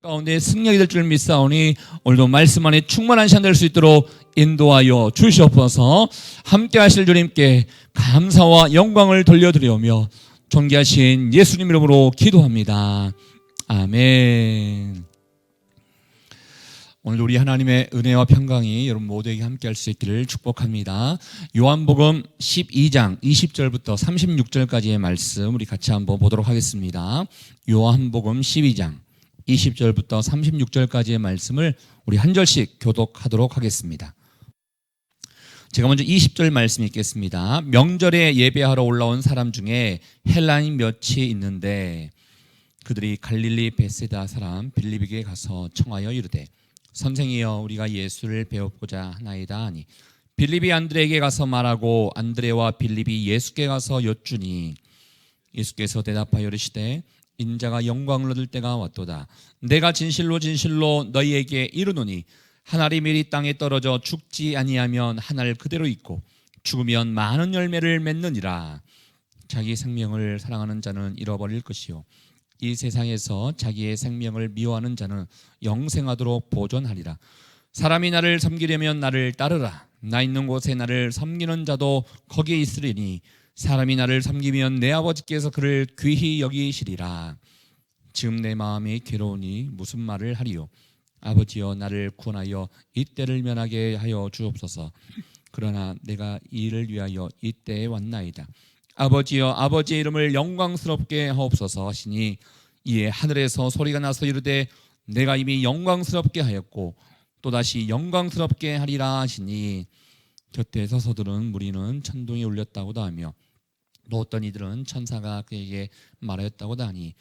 가운데 승리하게 될 줄 믿사오니 오늘도 말씀 안에 충만한 시간 될 수 있도록 인도하여 주시옵소서. 함께 하실 주님께 감사와 영광을 돌려드리오며 존귀하신 예수님 이름으로 기도합니다. 아멘. 오늘 우리 하나님의 은혜와 평강이 여러분 모두에게 함께 할 수 있기를 축복합니다. 요한복음 12장 20절부터 36절까지의 말씀 우리 같이 한번 보도록 하겠습니다. 요한복음 12장 20절부터 36절까지의 말씀을 우리 한 절씩 교독하도록 하겠습니다. 제가 먼저 20절 말씀 읽겠습니다. 명절에 예배하러 올라온 사람 중에 헬라인 몇이 있는데 그들이 갈릴리 베세다 사람 빌립에게 가서 청하여 이르되 선생이여 우리가 예수를 배우고자 하나이다 하니 빌립이 안드레에게 가서 말하고 안드레와 빌립이 예수께 가서 여쭈니 예수께서 대답하여 이르시되 인자가 영광을 얻을 때가 왔도다. 내가 진실로 진실로 너희에게 이르노니 한 알이 미리 땅에 떨어져 죽지 아니하면 한 알 그대로 있고 죽으면 많은 열매를 맺느니라. 자기 생명을 사랑하는 자는 잃어버릴 것이요 이 세상에서 자기의 생명을 미워하는 자는 영생하도록 보존하리라. 사람이 나를 섬기려면 나를 따르라. 나 있는 곳에 나를 섬기는 자도 거기에 있으리니 사람이 나를 섬기면 내 아버지께서 그를 귀히 여기시리라. 지금 내 마음이 괴로우니 무슨 말을 하리요. 아버지여 나를 구원하여 이 때를 면하게 하여 주옵소서. 그러나 내가 이 일을 위하여 이 때에 왔나이다. 아버지여 아버지의 이름을 영광스럽게 하옵소서 하시니 이에 하늘에서 소리가 나서 이르되 내가 이미 영광스럽게 하였고 또다시 영광스럽게 하리라 하시니 곁에 서서들은 무리는 천둥이 울렸다고도 하며 또 어떤 이들은 천사가 그에게 말하였다고도 하니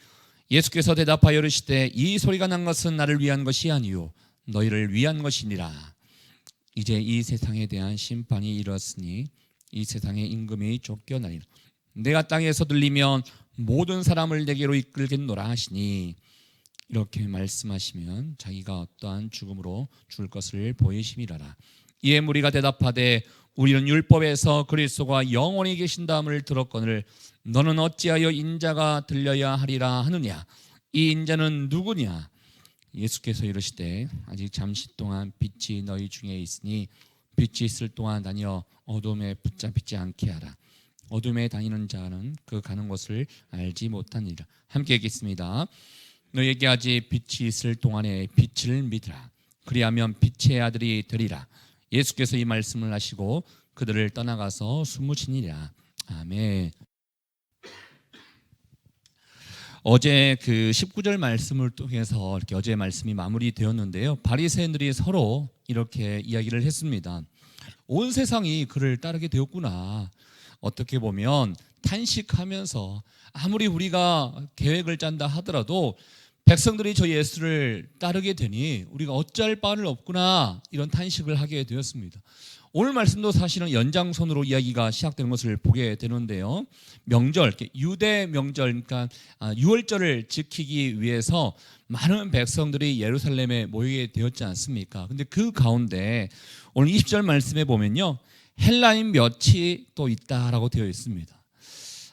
예수께서 대답하여 이르시되 이 소리가 난 것은 나를 위한 것이 아니요 너희를 위한 것이니라. 이제 이 세상에 대한 심판이 이르렀으니 이 세상의 임금이 쫓겨나리라. 내가 땅에서 들리면 모든 사람을 내게로 이끌겠노라 하시니 이렇게 말씀하시면 자기가 어떠한 죽음으로 죽을 것을 보이심이라라. 이에 무리가 대답하되 우리는 율법에서 그리스도가 영원히 계신다함을 들었거늘 너는 어찌하여 인자가 들려야 하리라 하느냐. 이 인자는 누구냐. 예수께서 이르시되 아직 잠시 동안 빛이 너희 중에 있으니 빛이 있을 동안 다녀 어둠에 붙잡히지 않게 하라. 어둠에 다니는 자는 그 가는 곳을 알지 못하니라. 함께 읽겠습니다. 너에게 아직 빛이 있을 동안에 빛을 믿으라. 그리하면 빛의 아들이 되리라. 예수께서 이 말씀을 하시고 그들을 떠나가서 숨으시니라. 아멘. 어제 그 19절 말씀을 통해서 이렇게 어제 말씀이 마무리되었는데요. 바리새인들이 서로 이렇게 이야기를 했습니다. 온 세상이 그를 따르게 되었구나. 어떻게 보면 탄식하면서 아무리 우리가 계획을 짠다 하더라도 백성들이 저 예수를 따르게 되니 우리가 어찌할 바를 없구나 이런 탄식을 하게 되었습니다. 오늘 말씀도 사실은 연장선으로 이야기가 시작되는 것을 보게 되는데요. 명절, 유대 명절, 그러니까 유월절을 지키기 위해서 많은 백성들이 예루살렘에 모이게 되었지 않습니까? 근데 그 가운데 오늘 20절 말씀에 보면요. 헬라인 몇이 또 있다라고 되어 있습니다.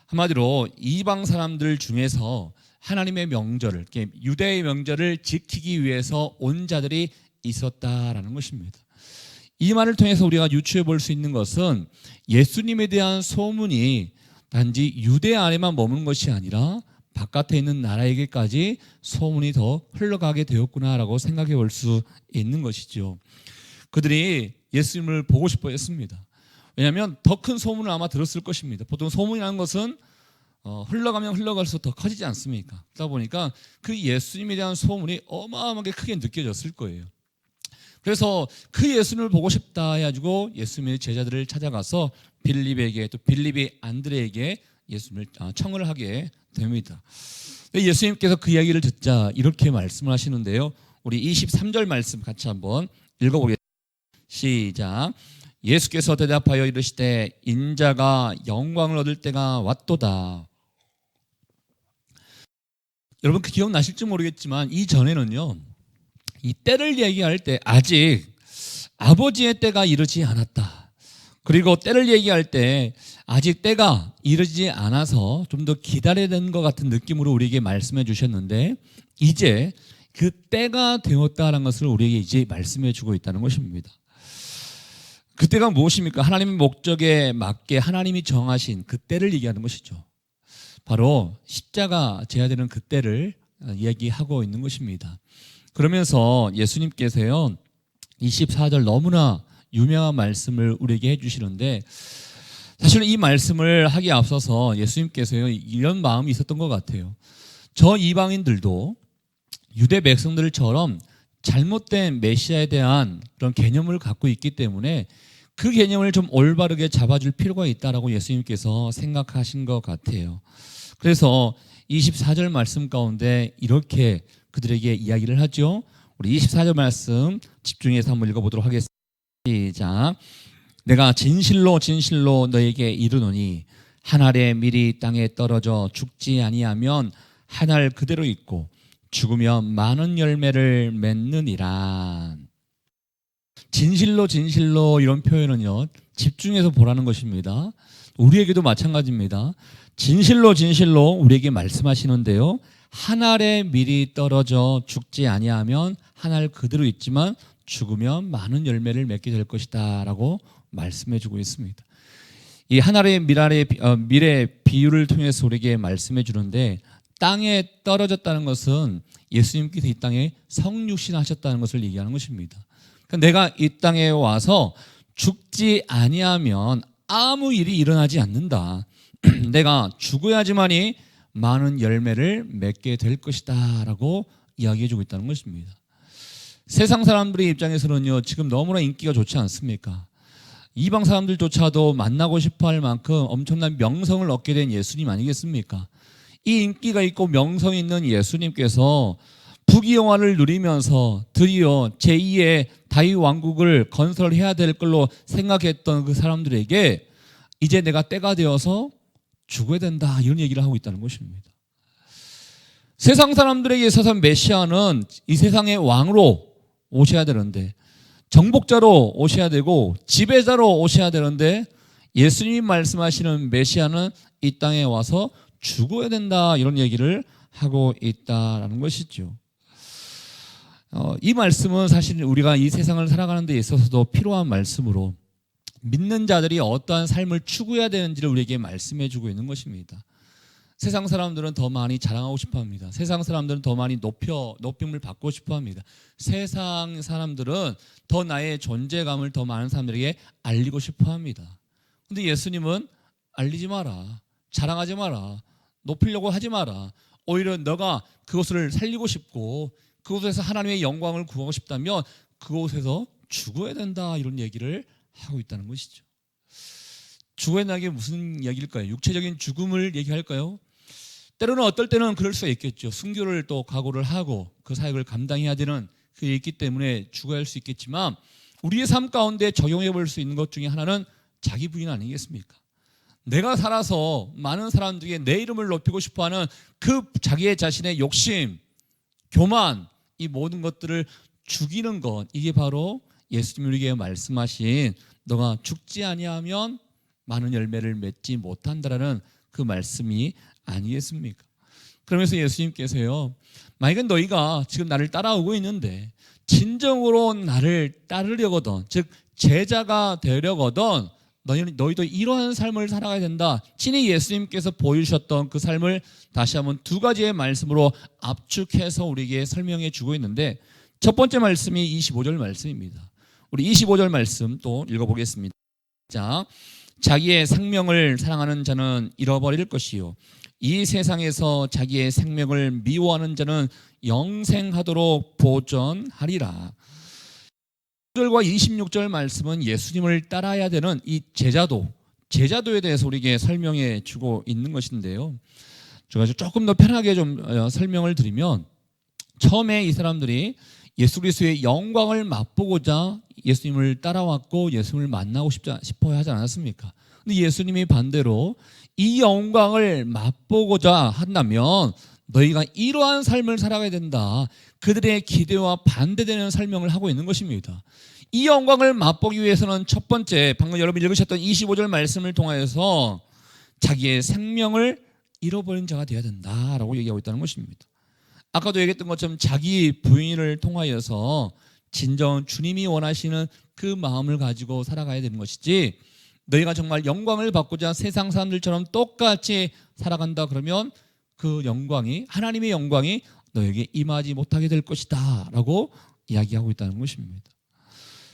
한마디로 이방 사람들 중에서 하나님의 명절을, 유대의 명절을 지키기 위해서 온 자들이 있었다라는 것입니다. 이 말을 통해서 우리가 유추해 볼 수 있는 것은 예수님에 대한 소문이 단지 유대 안에만 머무는 것이 아니라 바깥에 있는 나라에게까지 소문이 더 흘러가게 되었구나라고 생각해 볼 수 있는 것이죠. 그들이 예수님을 보고 싶어 했습니다. 왜냐하면 더 큰 소문을 아마 들었을 것입니다. 보통 소문이라는 것은 흘러가면 흘러갈수록 더 커지지 않습니까? 그러다 보니까 그 예수님에 대한 소문이 어마어마하게 크게 느껴졌을 거예요. 그래서 그 예수님을 보고 싶다 해가지고 예수님의 제자들을 찾아가서 빌립에게 또 빌립이 안드레에게 예수님을 청을 하게 됩니다. 예수님께서 그 이야기를 듣자 이렇게 말씀을 하시는데요. 우리 23절 말씀 같이 한번 읽어보겠습니다. 시작. 예수께서 대답하여 이르시되 인자가 영광을 얻을 때가 왔도다. 여러분 그 기억나실지 모르겠지만 이전에는요. 이 때를 얘기할 때 아직 아버지의 때가 이르지 않았다. 그리고 때를 얘기할 때 아직 때가 이르지 않아서 좀 더 기다려야 되는 것 같은 느낌으로 우리에게 말씀해 주셨는데 이제 그 때가 되었다는 것을 우리에게 이제 말씀해 주고 있다는 것입니다. 그 때가 무엇입니까? 하나님의 목적에 맞게 하나님이 정하신 그 때를 얘기하는 것이죠. 바로 십자가 져야 되는 그 때를 이야기하고 있는 것입니다. 그러면서 예수님께서요 24절 너무나 유명한 말씀을 우리에게 해주시는데, 사실 이 말씀을 하기에 앞서서 예수님께서요 이런 마음이 있었던 것 같아요. 저 이방인들도 유대 백성들처럼 잘못된 메시아에 대한 그런 개념을 갖고 있기 때문에 그 개념을 좀 올바르게 잡아줄 필요가 있다라고 예수님께서 생각하신 것 같아요. 그래서 24절 말씀 가운데 이렇게 그들에게 이야기를 하죠. 우리 24절 말씀 집중해서 한번 읽어보도록 하겠습니다. 시작. 내가 진실로 진실로 너에게 이르노니 한 알의 밀이 땅에 떨어져 죽지 아니하면 한 알 그대로 있고 죽으면 많은 열매를 맺느니라. 진실로 진실로 이런 표현은요 집중해서 보라는 것입니다. 우리에게도 마찬가지입니다. 진실로 진실로 우리에게 말씀하시는데요, 한 알의 밀이 떨어져 죽지 아니하면 한 알 그대로 있지만 죽으면 많은 열매를 맺게 될 것이다 라고 말씀해 주고 있습니다. 이 한 알의 밀의 비유를 통해서 우리에게 말씀해 주는데, 땅에 떨어졌다는 것은 예수님께서 이 땅에 성육신하셨다는 것을 얘기하는 것입니다. 그러니까 내가 이 땅에 와서 죽지 아니하면 아무 일이 일어나지 않는다. 내가 죽어야지만이 많은 열매를 맺게 될 것이다 라고 이야기해 주고 있다는 것입니다. 세상 사람들의 입장에서는요 지금 너무나 인기가 좋지 않습니까? 이방 사람들조차도 만나고 싶어 할 만큼 엄청난 명성을 얻게 된 예수님 아니겠습니까? 이 인기가 있고 명성이 있는 예수님께서 부귀영화를 누리면서 드디어 제2의 다윗 왕국을 건설해야 될 걸로 생각했던 그 사람들에게 이제 내가 때가 되어서 죽어야 된다 이런 얘기를 하고 있다는 것입니다. 세상 사람들에게 있어서 메시아는 이 세상의 왕으로 오셔야 되는데, 정복자로 오셔야 되고 지배자로 오셔야 되는데, 예수님이 말씀하시는 메시아는 이 땅에 와서 죽어야 된다 이런 얘기를 하고 있다는 것이죠. 이 말씀은 사실 우리가 이 세상을 살아가는 데 있어서도 필요한 말씀으로 믿는 자들이 어떠한 삶을 추구해야 되는지를 우리에게 말씀해 주고 있는 것입니다. 세상 사람들은 더 많이 자랑하고 싶어 합니다. 세상 사람들은 더 많이 높임을 받고 싶어 합니다. 세상 사람들은 더 나의 존재감을 더 많은 사람들에게 알리고 싶어 합니다. 근데 예수님은 알리지 마라, 자랑하지 마라, 높이려고 하지 마라. 오히려 너가 그것을 살리고 싶고 그곳에서 하나님의 영광을 구하고 싶다면 그곳에서 죽어야 된다 이런 얘기를 하고 있다는 것이죠. 죽어야 된다는 게 무슨 얘기일까요? 육체적인 죽음을 얘기할까요? 때로는 어떨 때는 그럴 수가 있겠죠. 순교를 또 각오를 하고 그 사역을 감당해야 되는 그게 있기 때문에 죽어야 할 수 있겠지만, 우리의 삶 가운데 적용해 볼 수 있는 것 중에 하나는 자기 부인 아니겠습니까? 내가 살아서 많은 사람들에게 내 이름을 높이고 싶어하는 그 자기의 자신의 욕심, 교만, 이 모든 것들을 죽이는 것, 이게 바로 예수님이 우리에게 말씀하신 너가 죽지 아니하면 많은 열매를 맺지 못한다라는 그 말씀이 아니겠습니까? 그러면서 예수님께서요, 만약에 너희가 지금 나를 따라오고 있는데 진정으로 나를 따르려거든, 즉 제자가 되려거든 너희도 이러한 삶을 살아가야 된다. 친히 예수님께서 보여주셨던 그 삶을 다시 한번 두 가지의 말씀으로 압축해서 우리에게 설명해 주고 있는데, 첫 번째 말씀이 25절 말씀입니다. 우리 25절 말씀 또 읽어보겠습니다. 자, 자기의 생명을 사랑하는 자는 잃어버릴 것이요 이 세상에서 자기의 생명을 미워하는 자는 영생하도록 보존하리라. 26절과 26절 말씀은 예수님을 따라야 되는 이 제자도에 대해서 우리에게 설명해 주고 있는 것인데요, 제가 조금 더 편하게 좀 설명을 드리면, 처음에 이 사람들이 예수 그리스도의 영광을 맛보고자 예수님을 따라왔고 예수님을 만나고 싶어 하지 않았습니까? 근데 예수님이 반대로 이 영광을 맛보고자 한다면 너희가 이러한 삶을 살아가야 된다. 그들의 기대와 반대되는 설명을 하고 있는 것입니다. 이 영광을 맛보기 위해서는 첫 번째, 방금 여러분 읽으셨던 25절 말씀을 통하여서 자기의 생명을 잃어버린 자가 되어야 된다라고 얘기하고 있다는 것입니다. 아까도 얘기했던 것처럼 자기 부인을 통하여서 진정 주님이 원하시는 그 마음을 가지고 살아가야 되는 것이지, 너희가 정말 영광을 받고자 세상 사람들처럼 똑같이 살아간다 그러면 그 영광이, 하나님의 영광이 너에게 임하지 못하게 될 것이다 라고 이야기하고 있다는 것입니다.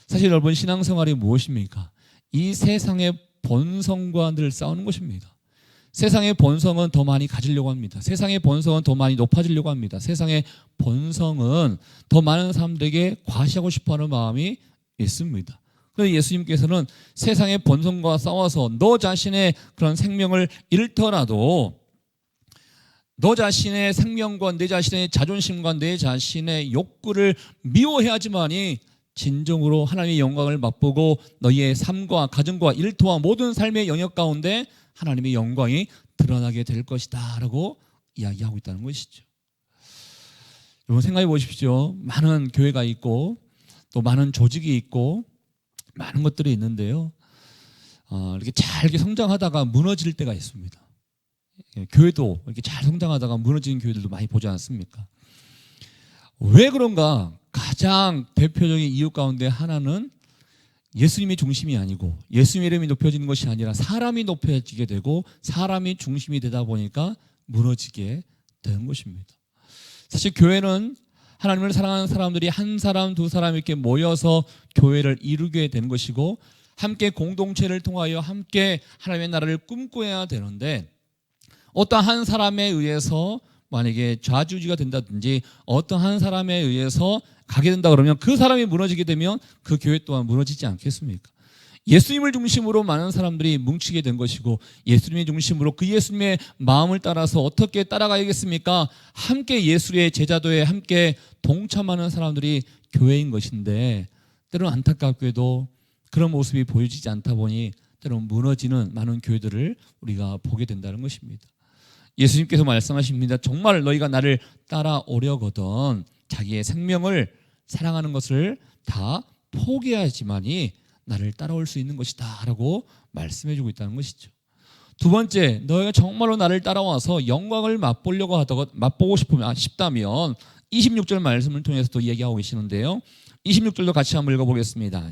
사실 여러분, 신앙생활이 무엇입니까? 이 세상의 본성과 늘 싸우는 것입니다. 세상의 본성은 더 많이 가지려고 합니다. 세상의 본성은 더 많이 높아지려고 합니다. 세상의 본성은 더 많은 사람들에게 과시하고 싶어하는 마음이 있습니다. 그래서 예수님께서는 세상의 본성과 싸워서 너 자신의 그런 생명을 잃더라도, 너 자신의 생명과 내 자신의 자존심과 내 자신의 욕구를 미워해야지만이 진정으로 하나님의 영광을 맛보고 너희의 삶과 가정과 일터와 모든 삶의 영역 가운데 하나님의 영광이 드러나게 될 것이다 라고 이야기하고 있다는 것이죠. 여러분, 생각해 보십시오. 많은 교회가 있고 또 많은 조직이 있고 많은 것들이 있는데요, 이렇게 잘 성장하다가 무너질 때가 있습니다. 교회도 이렇게 잘 성장하다가 무너지는 교회들도 많이 보지 않습니까? 왜 그런가? 가장 대표적인 이유 가운데 하나는 예수님이 중심이 아니고, 예수님의 이름이 높여지는 것이 아니라 사람이 높여지게 되고 사람이 중심이 되다 보니까 무너지게 되는 것입니다. 사실 교회는 하나님을 사랑하는 사람들이 한 사람 두 사람 이렇게 모여서 교회를 이루게 되는 것이고, 함께 공동체를 통하여 함께 하나님의 나라를 꿈꿔야 되는데, 어떤 한 사람에 의해서 만약에 좌지우지가 된다든지 어떤 한 사람에 의해서 가게 된다 그러면 그 사람이 무너지게 되면 그 교회 또한 무너지지 않겠습니까? 예수님을 중심으로 많은 사람들이 뭉치게 된 것이고, 예수님의 중심으로 그 예수님의 마음을 따라서 어떻게 따라가야겠습니까? 함께 예수의 제자도에 함께 동참하는 사람들이 교회인 것인데, 때로는 안타깝게도 그런 모습이 보여지지 않다 보니 때로는 무너지는 많은 교회들을 우리가 보게 된다는 것입니다. 예수님께서 말씀하십니다. 정말 너희가 나를 따라오려거든 자기의 생명을, 사랑하는 것을 다 포기하지만이 나를 따라올 수 있는 것이다 라고 말씀해주고 있다는 것이죠. 두 번째, 너희가 정말로 나를 따라와서 영광을 맛보고 싶다면 26절 말씀을 통해서 또 이야기하고 계시는데요, 26절도 같이 한번 읽어보겠습니다.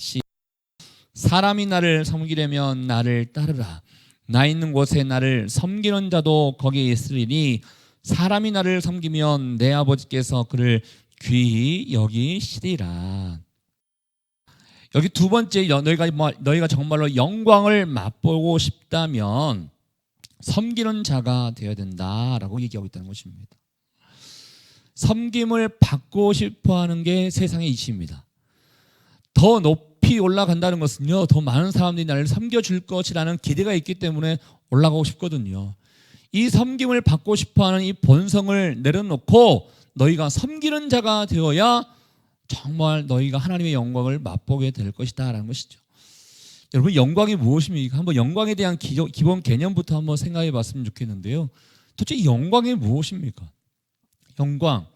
사람이 나를 섬기려면 나를 따르라. 나 있는 곳에 나를 섬기는 자도 거기에 있으리니 사람이 나를 섬기면 내 아버지께서 그를 귀히 여기시리라. 여기 두 번째, 너희가 정말로 영광을 맛보고 싶다면 섬기는 자가 되어야 된다라고 얘기하고 있다는 것입니다. 섬김을 받고 싶어하는 게 세상의 이치입니다. 더 높이 올라간다는 것은요, 더 많은 사람들이 나를 섬겨줄 것이라는 기대가 있기 때문에 올라가고 싶거든요. 이 섬김을 받고 싶어하는 이 본성을 내려놓고 너희가 섬기는 자가 되어야 정말 너희가 하나님의 영광을 맛보게 될 것이다 라는 것이죠. 여러분, 영광이 무엇입니까? 한번 영광에 대한 기본 개념부터 한번 생각해 봤으면 좋겠는데요, 도대체 영광이 무엇입니까? 영광,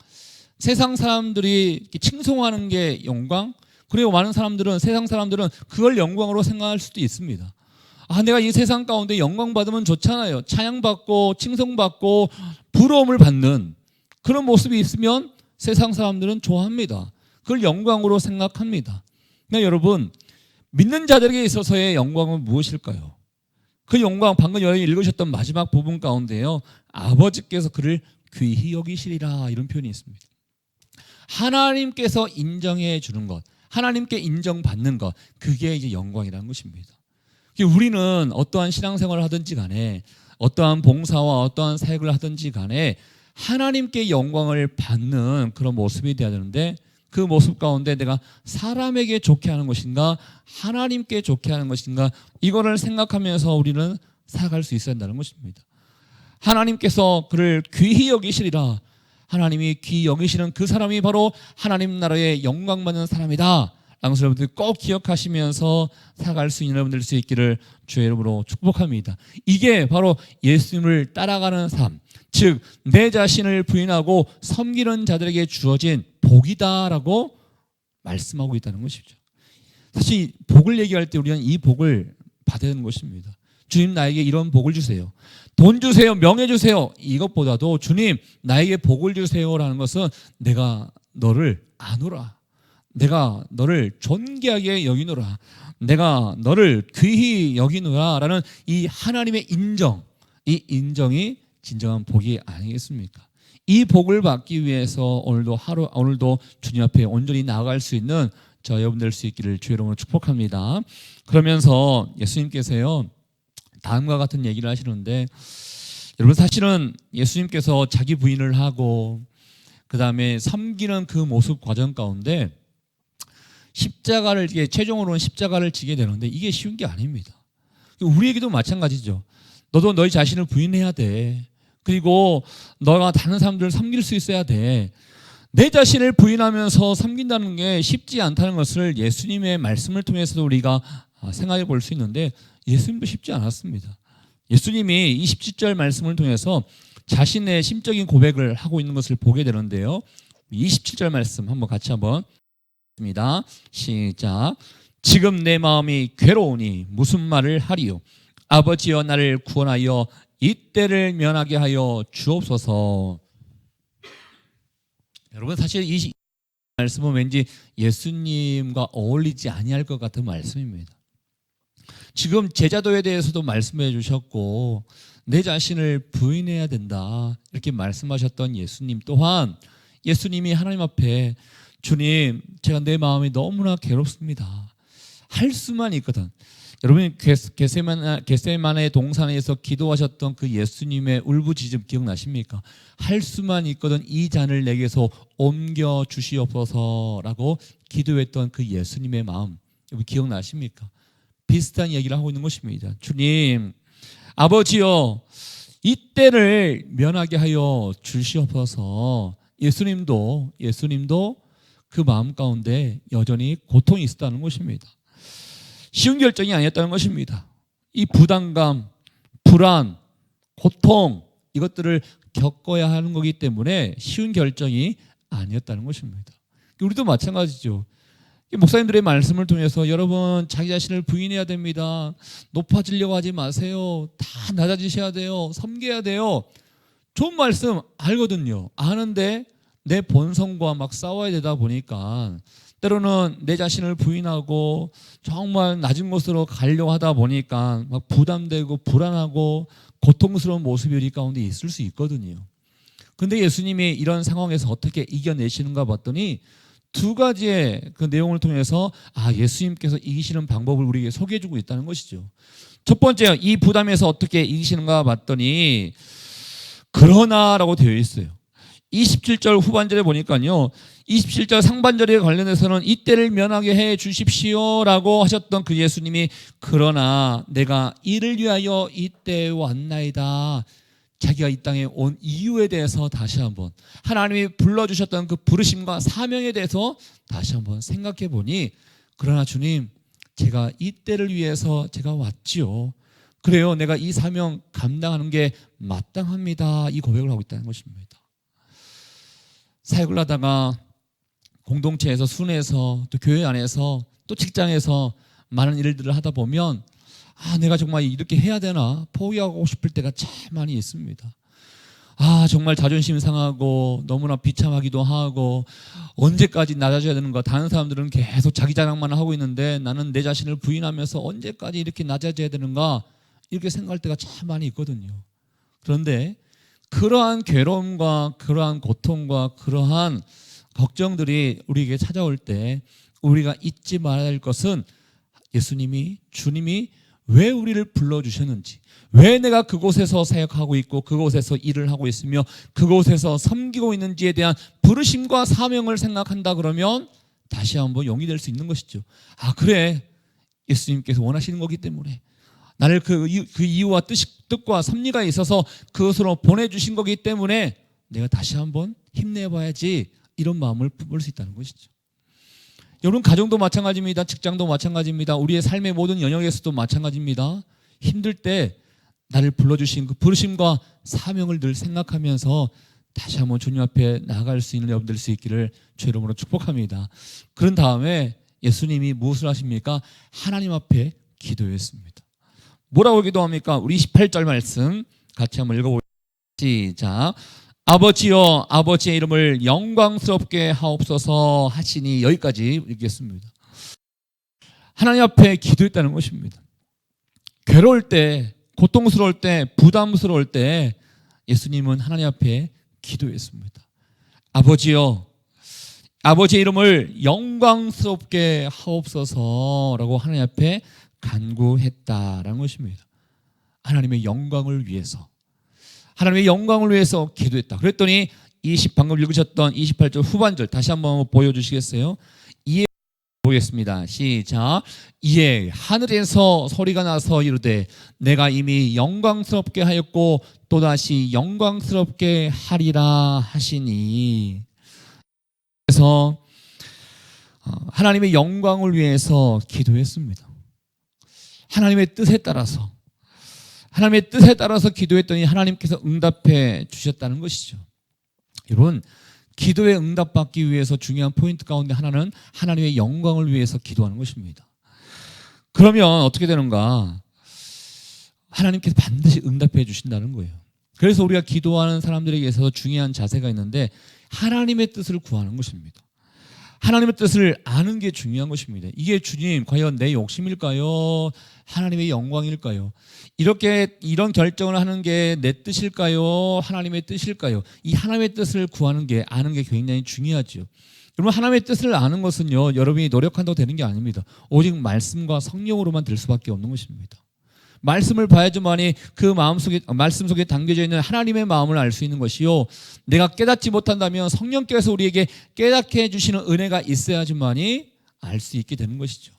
세상 사람들이 칭송하는 게 영광? 그리고 많은 사람들은, 세상 사람들은 그걸 영광으로 생각할 수도 있습니다. 내가 이 세상 가운데 영광 받으면 좋잖아요. 찬양받고 칭송받고 부러움을 받는 그런 모습이 있으면 세상 사람들은 좋아합니다. 그걸 영광으로 생각합니다. 그러니까 여러분, 믿는 자들에게 있어서의 영광은 무엇일까요? 그 영광, 방금 여러분이 읽으셨던 마지막 부분 가운데요, 아버지께서 그를 귀히 여기시리라 이런 표현이 있습니다. 하나님께서 인정해 주는 것, 하나님께 인정받는 것, 그게 이제 영광이라는 것입니다. 우리는 어떠한 신앙생활을 하든지 간에, 어떠한 봉사와 어떠한 사역을 하든지 간에 하나님께 영광을 받는 그런 모습이 되어야 되는데, 그 모습 가운데 내가 사람에게 좋게 하는 것인가 하나님께 좋게 하는 것인가, 이거를 생각하면서 우리는 살아갈 수 있어야 한다는 것입니다. 하나님께서 그를 귀히 여기시리라. 하나님이 귀히 여기시는 그 사람이 바로 하나님 나라의 영광 받는 사람이다 라는 것을 여러분들 꼭 기억하시면서 살아갈 수 있는 여러분들 수 있기를 주의 이름으로 축복합니다. 이게 바로 예수님을 따라가는 삶, 즉 내 자신을 부인하고 섬기는 자들에게 주어진 복이다라고 말씀하고 있다는 것이죠. 사실 복을 얘기할 때 우리는 이 복을 받아야 하는 것입니다. 주님 나에게 이런 복을 주세요. 돈 주세요. 명예 주세요. 이것보다도 주님 나에게 복을 주세요라는 것은 내가 너를 아노라. 내가 너를 존귀하게 여기노라. 내가 너를 귀히 여기노라 라는 이 하나님의 인정, 이 인정이 진정한 복이 아니겠습니까? 이 복을 받기 위해서 오늘도 주님 앞에 온전히 나아갈 수 있는 저 여러분 될 수 있기를 주의 이름으로 축복합니다. 그러면서 예수님께서요 다음과 같은 얘기를 하시는데, 여러분 사실은 예수님께서 자기 부인을 하고 그 다음에 섬기는 그 모습 과정 가운데 십자가를 최종으로는 십자가를 지게 되는데 이게 쉬운 게 아닙니다. 우리에게도 마찬가지죠. 너도 너희 자신을 부인해야 돼. 그리고 너가 다른 사람들을 섬길 수 있어야 돼. 내 자신을 부인하면서 섬긴다는 게 쉽지 않다는 것을 예수님의 말씀을 통해서도 우리가 생각해 볼 수 있는데, 예수님도 쉽지 않았습니다. 예수님이 이 17절 말씀을 통해서 자신의 심적인 고백을 하고 있는 것을 보게 되는데요. 27절 말씀 한번 입니다. 시작. 지금 내 마음이 괴로우니 무슨 말을 하리요. 아버지여 나를 구원하여 이 때를 면하게 하여 주옵소서. 여러분 사실 이 말씀은 왠지 예수님과 어울리지 아니할 것 같은 말씀입니다. 지금 제자도에 대해서도 말씀해 주셨고 내 자신을 부인해야 된다 이렇게 말씀하셨던 예수님 또한, 예수님이 하나님 앞에 주님 제가 내 마음이 너무나 괴롭습니다 할 수만 있거든. 여러분 겟세마네 동산에서 기도하셨던 그 예수님의 울부짖음 기억나십니까? 할 수만 있거든 이 잔을 내게서 옮겨 주시옵소서라고 기도했던 그 예수님의 마음, 여러분 기억나십니까? 비슷한 얘기를 하고 있는 것입니다. 주님 아버지여 이 때를 면하게 하여 주시옵소서. 예수님도 그 마음 가운데 여전히 고통이 있었다는 것입니다. 쉬운 결정이 아니었다는 것입니다. 이 부담감, 불안, 고통 이것들을 겪어야 하는 거기 때문에 쉬운 결정이 아니었다는 것입니다. 우리도 마찬가지죠. 목사님들의 말씀을 통해서 여러분 자기 자신을 부인해야 됩니다. 높아지려고 하지 마세요. 다 낮아지셔야 돼요. 섬겨야 돼요. 좋은 말씀 알거든요. 아는데 내 본성과 막 싸워야 되다 보니까 때로는 내 자신을 부인하고 정말 낮은 곳으로 가려고 하다 보니까 막 부담되고 불안하고 고통스러운 모습이 우리 가운데 있을 수 있거든요. 그런데 예수님이 이런 상황에서 어떻게 이겨내시는가 봤더니 두 가지의 그 내용을 통해서 예수님께서 이기시는 방법을 우리에게 소개해주고 있다는 것이죠. 첫 번째, 이 부담에서 어떻게 이기시는가 봤더니 그러나라고 되어 있어요. 27절 후반절에 보니까요, 27절 상반절에 관련해서는 이때를 면하게 해 주십시오라고 하셨던 그 예수님이 그러나 내가 이를 위하여 이때에 왔나이다. 자기가 이 땅에 온 이유에 대해서 다시 한번 하나님이 불러주셨던 그 부르심과 사명에 대해서 다시 한번 생각해 보니, 그러나 주님 제가 이 때를 위해서 제가 왔지요. 그래요, 내가 이 사명 감당하는 게 마땅합니다. 이 고백을 하고 있다는 것입니다. 사역을 하다가 공동체에서, 순회에서, 또 교회 안에서, 또 직장에서 많은 일들을 하다 보면 내가 정말 이렇게 해야 되나 포기하고 싶을 때가 참 많이 있습니다. 정말 자존심 상하고 너무나 비참하기도 하고 언제까지 낮아져야 되는가. 다른 사람들은 계속 자기 자랑만 하고 있는데 나는 내 자신을 부인하면서 언제까지 이렇게 낮아져야 되는가 이렇게 생각할 때가 참 많이 있거든요. 그런데 그러한 괴로움과 그러한 고통과 그러한 걱정들이 우리에게 찾아올 때 우리가 잊지 말아야 할 것은 예수님이, 주님이 왜 우리를 불러주셨는지, 왜 내가 그곳에서 사역하고 있고 그곳에서 일을 하고 있으며 그곳에서 섬기고 있는지에 대한 부르심과 사명을 생각한다 그러면 다시 한번 용이 될 수 있는 것이죠. 그래, 예수님께서 원하시는 거기 때문에 나를 그 이유와 뜻과 섭리가 있어서 그것으로 보내주신 거기 때문에 내가 다시 한번 힘내봐야지, 이런 마음을 품을 수 있다는 것이죠. 여러분 가정도 마찬가지입니다. 직장도 마찬가지입니다. 우리의 삶의 모든 영역에서도 마찬가지입니다. 힘들 때 나를 불러주신 그 부르심과 사명을 늘 생각하면서 다시 한번 주님 앞에 나아갈 수 있는 여러분들 수 있기를 주의 이름으로 축복합니다. 그런 다음에 예수님이 무엇을 하십니까? 하나님 앞에 기도했습니다. 뭐라고 기도합니까? 우리 28절 말씀 같이 한번 읽어보겠습니다. 시작. 아버지여 아버지의 이름을 영광스럽게 하옵소서 하시니, 여기까지 읽겠습니다. 하나님 앞에 기도했다는 것입니다. 괴로울 때, 고통스러울 때, 부담스러울 때 예수님은 하나님 앞에 기도했습니다. 아버지여 아버지의 이름을 영광스럽게 하옵소서라고 하나님 앞에 간구했다라는 것입니다. 하나님의 영광을 위해서, 하나님의 영광을 위해서 기도했다. 그랬더니 방금 읽으셨던 28절 후반절 다시 한번 보여주시겠어요? 이에 보겠습니다. 시작. 이에 하늘에서 소리가 나서 이르되 내가 이미 영광스럽게 하였고 또다시 영광스럽게 하리라 하시니. 그래서 하나님의 영광을 위해서 기도했습니다. 하나님의 뜻에 따라서, 하나님의 뜻에 따라서 기도했더니 하나님께서 응답해 주셨다는 것이죠. 여러분, 기도에 응답받기 위해서 중요한 포인트 가운데 하나는 하나님의 영광을 위해서 기도하는 것입니다. 그러면 어떻게 되는가? 하나님께서 반드시 응답해 주신다는 거예요. 그래서 우리가 기도하는 사람들에게 있어서 중요한 자세가 있는데 하나님의 뜻을 구하는 것입니다. 하나님의 뜻을 아는 게 중요한 것입니다. 이게 주님 과연 내 욕심일까요? 하나님의 영광일까요? 이런 결정을 하는 게 내 뜻일까요? 하나님의 뜻일까요? 이 하나님의 뜻을 구하는 게, 아는 게 굉장히 중요하죠. 여러분, 하나님의 뜻을 아는 것은요, 여러분이 노력한다고 되는 게 아닙니다. 오직 말씀과 성령으로만 될 수밖에 없는 것입니다. 말씀을 봐야지만이 그 말씀 속에 담겨져 있는 하나님의 마음을 알 수 있는 것이요, 내가 깨닫지 못한다면 성령께서 우리에게 깨닫게 해주시는 은혜가 있어야지만이 알 수 있게 되는 것이죠.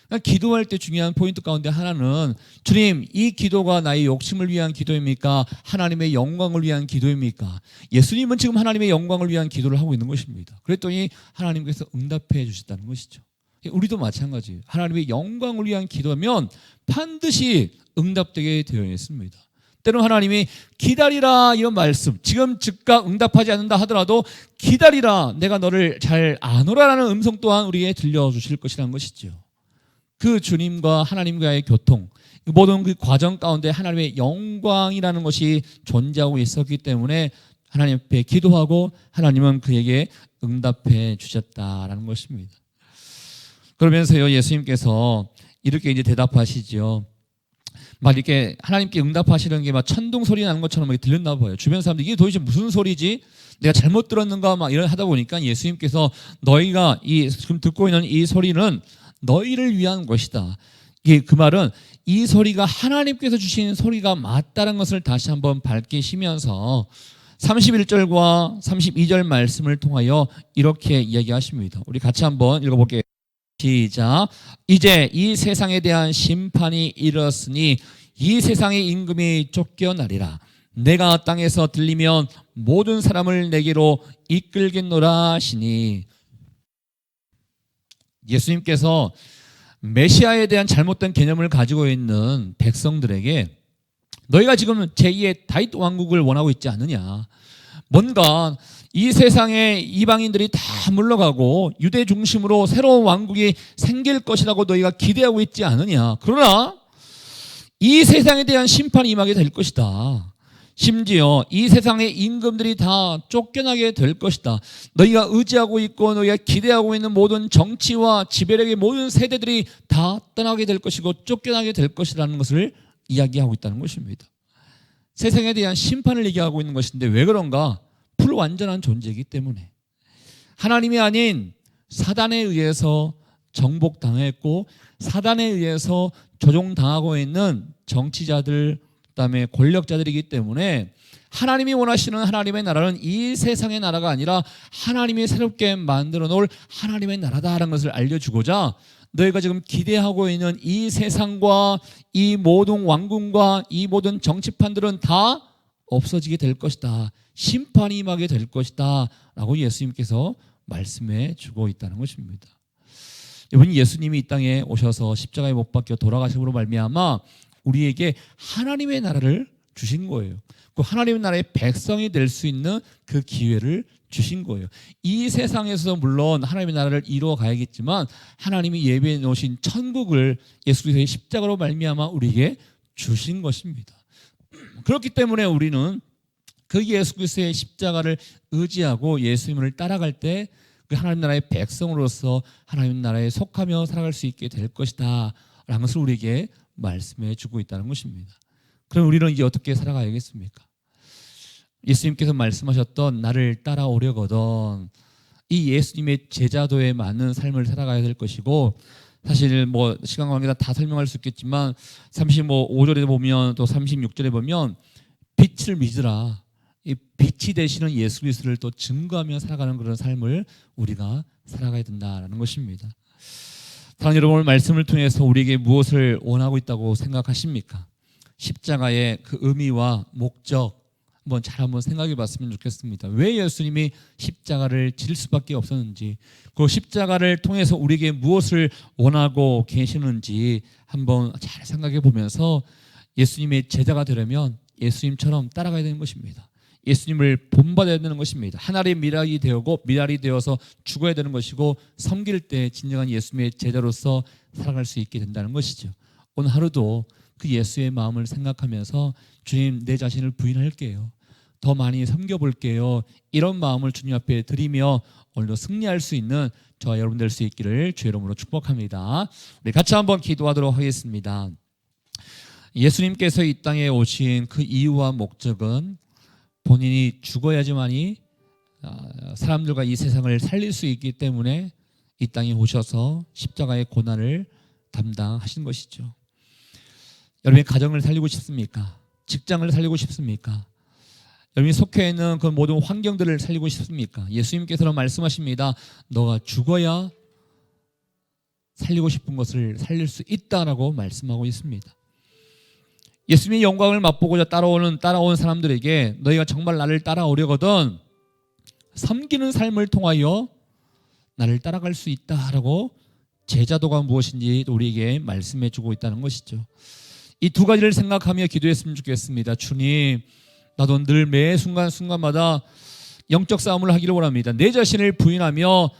그러니까 기도할 때 중요한 포인트 가운데 하나는, 주님, 이 기도가 나의 욕심을 위한 기도입니까? 하나님의 영광을 위한 기도입니까? 예수님은 지금 하나님의 영광을 위한 기도를 하고 있는 것입니다. 그랬더니 하나님께서 응답해 주셨다는 것이죠. 우리도 마찬가지예요. 하나님의 영광을 위한 기도하면 반드시 응답되게 되어 있습니다. 때로는 하나님이 기다리라, 이런 말씀, 지금 즉각 응답하지 않는다 하더라도 기다리라, 내가 너를 잘 아노라라는 음성 또한 우리에게 들려주실 것이라는 것이죠. 그 주님과 하나님과의 교통, 모든 그 과정 가운데 하나님의 영광이라는 것이 존재하고 있었기 때문에 하나님 앞에 기도하고 하나님은 그에게 응답해 주셨다라는 것입니다. 그러면서요, 예수님께서 이렇게 이제 대답하시죠. 막 이렇게 하나님께 응답하시는 게 막 천둥 소리 나는 것처럼 들렸나 봐요. 주변 사람들이 이게 도대체 무슨 소리지? 내가 잘못 들었는가? 막 이런 하다 보니까 예수님께서 너희가 지금 듣고 있는 이 소리는 너희를 위한 것이다. 이게 그 말은 이 소리가 하나님께서 주신 소리가 맞다는 것을 다시 한번 밝히시면서 31절과 32절 말씀을 통하여 이렇게 이야기하십니다. 우리 같이 한번 읽어볼게요. 시작. 이제 이 세상에 대한 심판이 이르렀으니 이 세상의 임금이 쫓겨나리라. 내가 땅에서 들리면 모든 사람을 내게로 이끌겠노라 하시니. 예수님께서 메시아에 대한 잘못된 개념을 가지고 있는 백성들에게 너희가 지금 제2의 다윗 왕국을 원하고 있지 않느냐, 뭔가 이 세상에 이방인들이 다 물러가고 유대 중심으로 새로운 왕국이 생길 것이라고 너희가 기대하고 있지 않느냐. 그러나 이 세상에 대한 심판이 임하게 될 것이다. 심지어 이 세상의 임금들이 다 쫓겨나게 될 것이다. 너희가 의지하고 있고 너희가 기대하고 있는 모든 정치와 지배력의 모든 세대들이 다 떠나게 될 것이고 쫓겨나게 될 것이라는 것을 이야기하고 있다는 것입니다. 세상에 대한 심판을 얘기하고 있는 것인데 왜 그런가? 불완전한 존재이기 때문에, 하나님이 아닌 사단에 의해서 정복당했고 사단에 의해서 조종당하고 있는 정치자들, 그다음에 권력자들이기 때문에 하나님이 원하시는 하나님의 나라는 이 세상의 나라가 아니라 하나님이 새롭게 만들어 놓을 하나님의 나라다라는 것을 알려주고자 너희가 지금 기대하고 있는 이 세상과 이 모든 왕궁과 이 모든 정치판들은 다 없어지게 될 것이다. 심판이 임하게 될 것이다 라고 예수님께서 말씀해 주고 있다는 것입니다. 여러분, 예수님이 이 땅에 오셔서 십자가에 못 박혀 돌아가심으로 말미암아 우리에게 하나님의 나라를 주신 거예요. 그 하나님의 나라의 백성이 될 수 있는 그 기회를 주신 거예요. 이 세상에서 물론 하나님의 나라를 이루어 가야겠지만 하나님이 예비해 놓으신 천국을 예수 그리스도의 십자가로 말미암아 우리에게 주신 것입니다. 그렇기 때문에 우리는 그 예수 그리스도의 십자가를 의지하고 예수님을 따라갈 때 그 하나님 나라의 백성으로서 하나님 나라에 속하며 살아갈 수 있게 될 것이다 라는 것을 우리에게 말씀해 주고 있다는 것입니다. 그럼 우리는 이제 어떻게 살아가야겠습니까? 예수님께서 말씀하셨던 나를 따라오려거든 이 예수님의 제자도에 맞는 삶을 살아가야 될 것이고, 사실 뭐 시간 관계상 다 설명할 수 있겠지만 35절에 보면 또 36절에 보면 빛을 믿으라, 이 빛이 되시는 예수 그리스도를 또 증거하며 살아가는 그런 삶을 우리가 살아가야 된다는 것입니다. 사랑하는 여러분, 오늘 말씀을 통해서 우리에게 무엇을 원하고 있다고 생각하십니까? 십자가의 그 의미와 목적 한번 생각해 봤으면 좋겠습니다. 왜 예수님이 십자가를 질 수밖에 없었는지, 그 십자가를 통해서 우리에게 무엇을 원하고 계시는지 한번 잘 생각해 보면서 예수님의 제자가 되려면 예수님처럼 따라가야 되는 것입니다. 예수님을 본받아야 되는 것입니다. 하나님의 미랄이 되어서 죽어야 되는 것이고, 섬길 때 진정한 예수님의 제자로서 살아갈 수 있게 된다는 것이죠. 오늘 하루도 그 예수의 마음을 생각하면서 주님, 내 자신을 부인할게요, 더 많이 섬겨볼게요, 이런 마음을 주님 앞에 드리며 오늘도 승리할 수 있는 저와 여러분 될 수 있기를 주의 이름으로 축복합니다. 우리 같이 한번 기도하도록 하겠습니다. 예수님께서 이 땅에 오신 그 이유와 목적은 본인이 죽어야지만이 사람들과 이 세상을 살릴 수 있기 때문에 이 땅에 오셔서 십자가의 고난을 담당하신 것이죠. 여러분의 가정을 살리고 싶습니까? 직장을 살리고 싶습니까? 여러분이 속해 있는 그 모든 환경들을 살리고 싶습니까? 예수님께서는 말씀하십니다. 너가 죽어야 살리고 싶은 것을 살릴 수 있다라고 말씀하고 있습니다. 예수님의 영광을 맛보고자 따라온 사람들에게 너희가 정말 나를 따라오려거든 섬기는 삶을 통하여 나를 따라갈 수 있다라고 제자도가 무엇인지 우리에게 말씀해 주고 있다는 것이죠. 이 두 가지를 생각하며 기도했으면 좋겠습니다. 주님, 나도 늘 매 순간순간마다 영적 싸움을 하기를 원합니다. 내 자신을 부인하며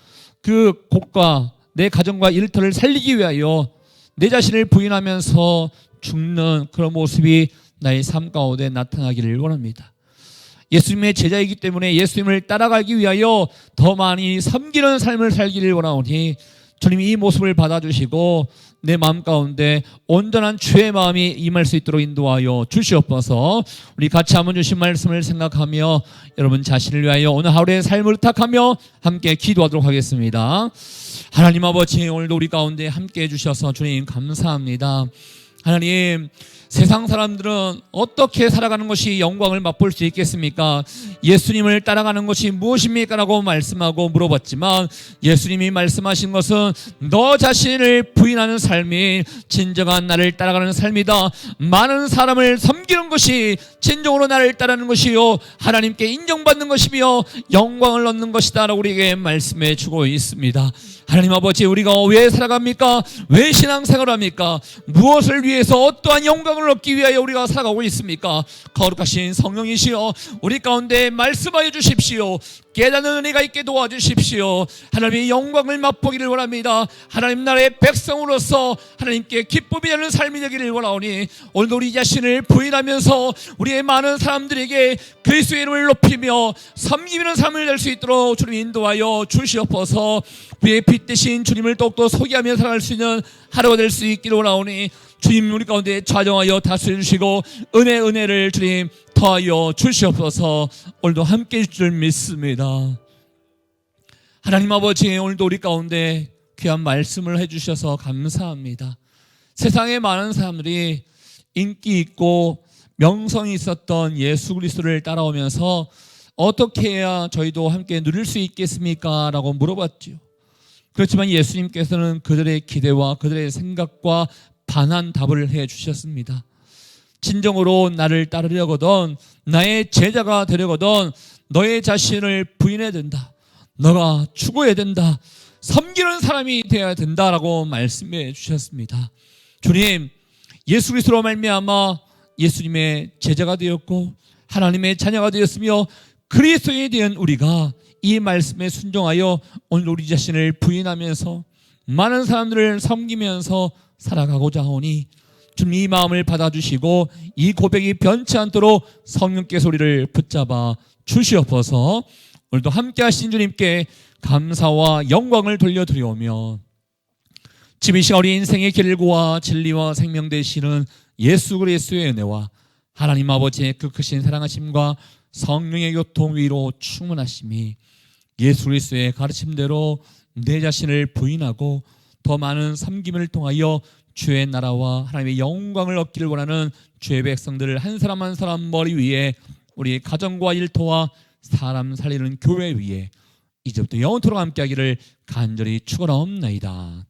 그 곳과 내 가정과 일터를 살리기 위하여 내 자신을 부인하면서 죽는 그런 모습이 나의 삶 가운데 나타나기를 원합니다. 예수님의 제자이기 때문에 예수님을 따라가기 위하여 더 많이 섬기는 삶을 살기를 원하오니 주님이 이 모습을 받아주시고 내 마음 가운데 온전한 주의 마음이 임할 수 있도록 인도하여 주시옵소서. 우리 같이 한번 주신 말씀을 생각하며 여러분 자신을 위하여 오늘 하루의 삶을 부탁하며 함께 기도하도록 하겠습니다. 하나님 아버지, 오늘도 우리 가운데 함께 해주셔서 주님 감사합니다. 하나님, 세상 사람들은 어떻게 살아가는 것이 영광을 맛볼 수 있겠습니까? 예수님을 따라가는 것이 무엇입니까? 라고 말씀하고 물어봤지만 예수님이 말씀하신 것은 너 자신을 부인하는 삶이 진정한 나를 따라가는 삶이다. 많은 사람을 섬기는 것이 진정으로 나를 따르는 것이요 하나님께 인정받는 것이며 영광을 얻는 것이다 라고 우리에게 말씀해 주고 있습니다. 하나님 아버지, 우리가 왜 살아갑니까? 왜 신앙생활을 합니까? 무엇을 위해서 어떠한 영광을 얻기 위하여 우리가 살아가고 있습니까? 거룩하신 성령이시여 우리 가운데 말씀하여 주십시오. 깨닫는 은혜가 있게 도와주십시오. 하나님의 영광을 맛보기를 원합니다. 하나님 나라의 백성으로서 하나님께 기쁨이 되는 삶이 되기를 원하오니 오늘도 우리 자신을 부인하면서 우리의 많은 사람들에게 그리스도의 이름을 높이며 섬기는 삶을 될 수 있도록 주님 인도하여 주시옵소서. 우리의 빛 대신 주님을 더욱더 소개하며 살아갈 수 있는 하루가 될 수 있기를 원하오니 주님 우리 가운데 좌정하여 다스려 주시고 은혜를 주님 더하여 주시옵소서. 오늘도 함께 해줄 줄 믿습니다. 하나님 아버지, 오늘도 우리 가운데 귀한 말씀을 해주셔서 감사합니다. 세상에 많은 사람들이 인기 있고 명성이 있었던 예수 그리스도를 따라오면서 어떻게 해야 저희도 함께 누릴 수 있겠습니까? 라고 물어봤죠. 그렇지만 예수님께서는 그들의 기대와 그들의 생각과 반한 답을 해 주셨습니다. 진정으로 나를 따르려거든, 나의 제자가 되려거든 너의 자신을 부인해야 된다. 너가 죽어야 된다. 섬기는 사람이 되어야 된다라고 말씀해 주셨습니다. 주님, 예수 그리스도로 말미암아 예수님의 제자가 되었고 하나님의 자녀가 되었으며 그리스도에 대한 우리가 이 말씀에 순종하여 오늘 우리 자신을 부인하면서 많은 사람들을 섬기면서 살아가고자 하오니 주님 이 마음을 받아주시고 이 고백이 변치 않도록 성령께서 우리를 붙잡아 주시옵소서. 오늘도 함께 하신 주님께 감사와 영광을 돌려드리오며 지금 이 시간 우리 인생의 길과 진리와 생명 되시는 예수 그리스도의 은혜와 하나님 아버지의 그 크신 사랑하심과 성령의 교통 위로 충만하심이 예수 그리스도의 가르침대로 내 자신을 부인하고 더 많은 섬김을 통하여 주의 나라와 하나님의 영광을 얻기를 원하는 주의 백성들을 한 사람 한 사람 머리 위에 우리 가정과 일터와 사람 살리는 교회 위에 이제부터 영원토록 함께하기를 간절히 축원하옵나이다.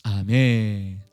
아멘.